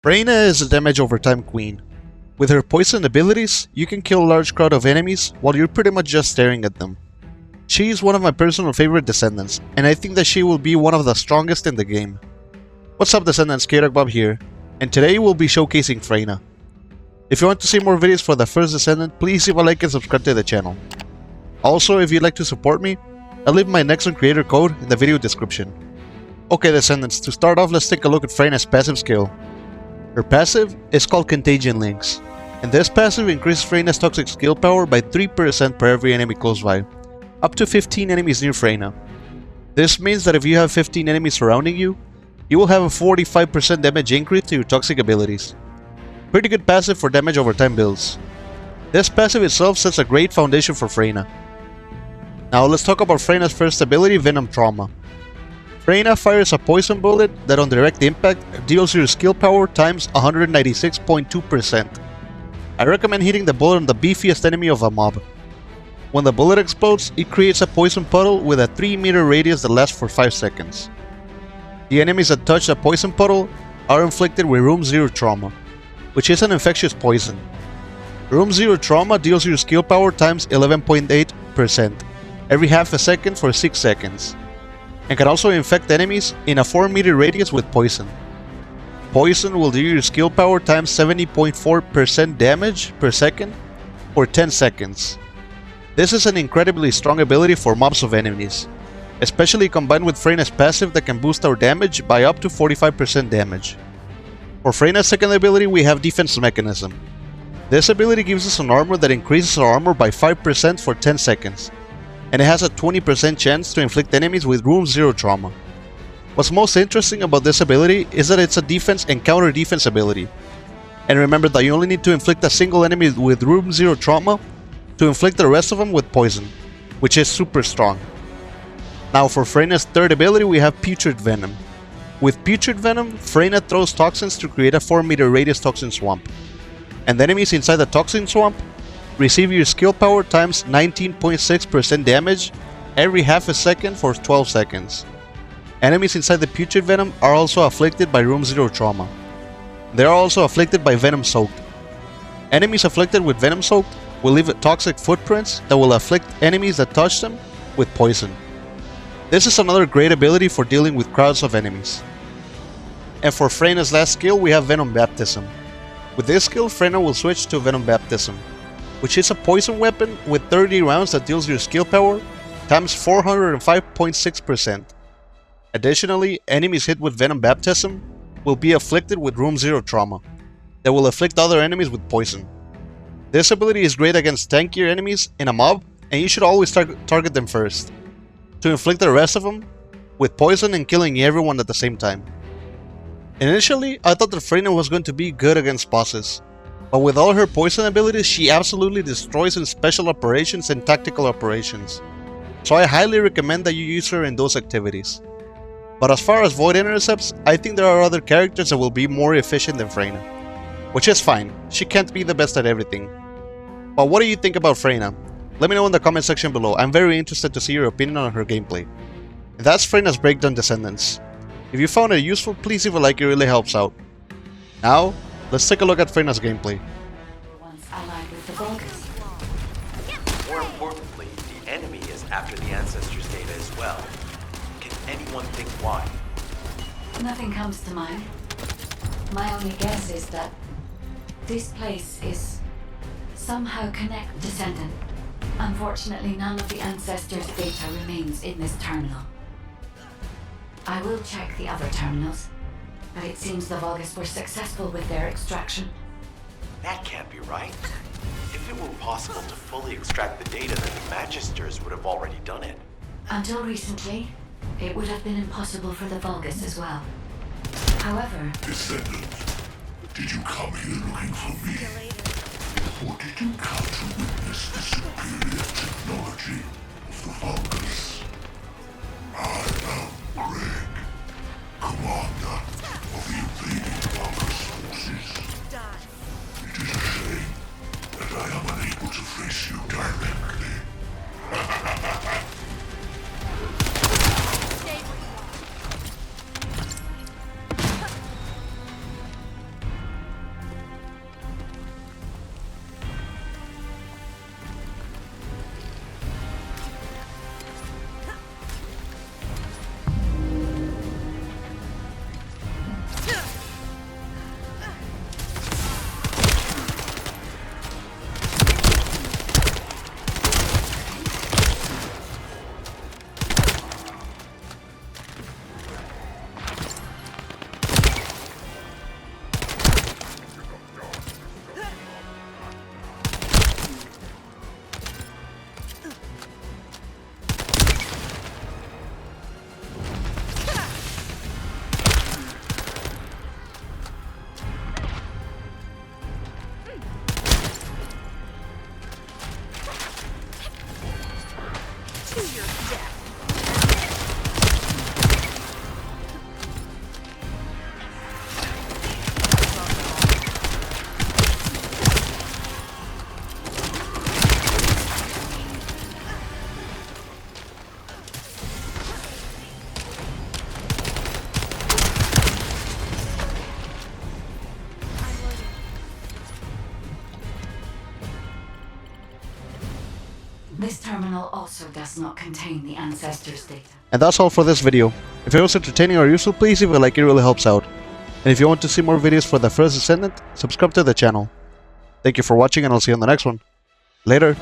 Freyna is a damage over time queen. With her poison abilities, you can kill a large crowd of enemies while you're pretty much just staring at them. She is one of my personal favorite Descendants, and I think that she will be one of the strongest in the game. What's up Descendants, Bob here, and today we'll be showcasing Freyna. If you want to see more videos for the first Descendant, please leave a like and subscribe to the channel. Also, if you'd like to support me, I'll leave my Nexon creator code in the video description. Okay Descendants, to start off let's take a look at Freyna's passive skill. Her passive is called Contagion Links, and this passive increases Freyna's toxic skill power by 3% per every enemy close by, up to 15 enemies near Freyna. This means that if you have 15 enemies surrounding you, you will have a 45% damage increase to your toxic abilities. Pretty good passive for damage over time builds. This passive itself sets a great foundation for Freyna. Now let's talk about Freyna's first ability, Venom Trauma. Freyna fires a poison bullet that on direct impact deals your skill power times 196.2%. I recommend hitting the bullet on the beefiest enemy of a mob. When the bullet explodes, it creates a poison puddle with a 3-meter radius that lasts for 5 seconds. The enemies that touch the poison puddle are inflicted with Room 0 Trauma, which is an infectious poison. Room 0 Trauma deals your skill power times 11.8% every half a second for 6 seconds, and can also infect enemies in a 4-meter radius with poison. Poison will deal your skill power times 70.4% damage per second for 10 seconds. This is an incredibly strong ability for mobs of enemies, especially combined with Freyna's passive that can boost our damage by up to 45% damage. For Freyna's second ability we have Defense Mechanism. This ability gives us an armor that increases our armor by 5% for 10 seconds, and it has a 20% chance to inflict enemies with Room 0 Trauma. What's most interesting about this ability is that it's a defense and counter defense ability. And remember that you only need to inflict a single enemy with Room 0 Trauma to inflict the rest of them with poison, which is super strong. Now for Freyna's third ability we have Putrid Venom. With Putrid Venom, Freyna throws toxins to create a 4-meter radius toxin swamp, and the enemies inside the toxin swamp receive your skill power times 19.6% damage every half a second for 12 seconds. Enemies inside the Putrid Venom are also afflicted by Room 0 Trauma. They are also afflicted by Venom Soaked. Enemies afflicted with Venom Soaked will leave toxic footprints that will afflict enemies that touch them with poison. This is another great ability for dealing with crowds of enemies. And for Freyna's last skill we have Venom Baptism. With this skill Freyna will switch to Venom Baptism, which is a poison weapon with 30 rounds that deals your skill power times 405.6%. Additionally, enemies hit with Venom Baptism will be afflicted with Room 0 Trauma that will afflict other enemies with poison. This ability is great against tankier enemies in a mob, and you should always target them first, to inflict the rest of them with poison and killing everyone at the same time. Initially, I thought that Freyna was going to be good against bosses, but with all her poison abilities she absolutely destroys in special operations and tactical operations, so I highly recommend that you use her in those activities. But as far as void intercepts, I think there are other characters that will be more efficient than Freyna, which is fine, she can't be the best at everything. But what do you think about Freyna? Let me know in the comment section below, I'm very interested to see your opinion on her gameplay. And that's Freyna's breakdown Descendants. If you found it useful, please leave a like, it really helps out. Now, let's take a look at Freyna's gameplay. More importantly, the enemy is after the Ancestors' data as well. Can anyone think why? Nothing comes to mind. My only guess is that this place is somehow connected to Descendant. Unfortunately, none of the Ancestors' data remains in this terminal. I will check the other terminals, but it seems the Vulgus were successful with their extraction. That can't be right. If it were possible to fully extract the data, then the Magisters would have already done it. Until recently, it would have been impossible for the Vulgus as well. However... Descendant, did you come here looking for me? Or did you come to witness the superior technology of the Vulgus? I am Greg, commander of the invading Vulgus forces. It is a shame that I am unable to face you directly. This terminal also does not contain the Ancestors' data. And that's all for this video. If it was entertaining or useful, please leave a like, it really helps out. And if you want to see more videos for the first Descendant, subscribe to the channel. Thank you for watching and I'll see you on the next one. Later.